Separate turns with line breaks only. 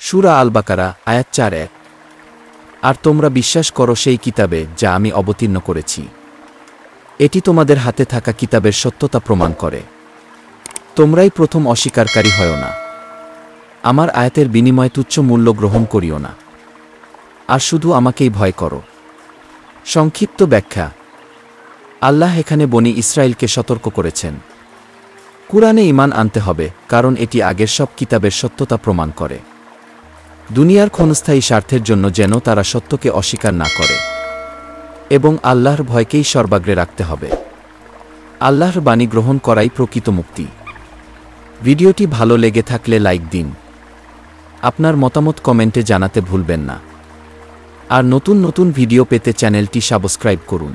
সূরা আল বাকারা আয়াত 4:1। আর তোমরা বিশ্বাস করো সেই কিতাবে যা আমি অবতীর্ণ করেছি। এটি তোমাদের হাতে থাকা কিতাবের সত্যতা প্রমাণ করে। তোমরাই প্রথম অস্বীকারী হয়ো না। আমার আয়াতের বিনিময়ে তুচ্ছ মূল্য গ্রহণ করিও না। আর শুধু আমাকেই ভয় করো। সংক্ষিপ্ত ব্যাখ্যা। আল্লাহ এখানে বনি ইসরায়েলকে সতর্ক করেছেন, কুরআনে ঈমান আনতে হবে, কারণ এটি আগের সব কিতাবের সত্যতা প্রমাণ করে। দুনিয়ার ক্ষণস্থায়ী স্বার্থের জন্য যেন তারা সত্যকে অস্বীকার না করে, এবং আল্লাহর ভয়কেই সর্বাগ্রে রাখতে হবে। আল্লাহর বাণী গ্রহণ করাই প্রকৃত মুক্তি। ভিডিওটি ভালো লেগে থাকলে লাইক দিন। আপনার মতামত কমেন্টে জানাতে ভুলবেন না। আর নতুন নতুন ভিডিও পেতে চ্যানেলটি সাবস্ক্রাইব করুন।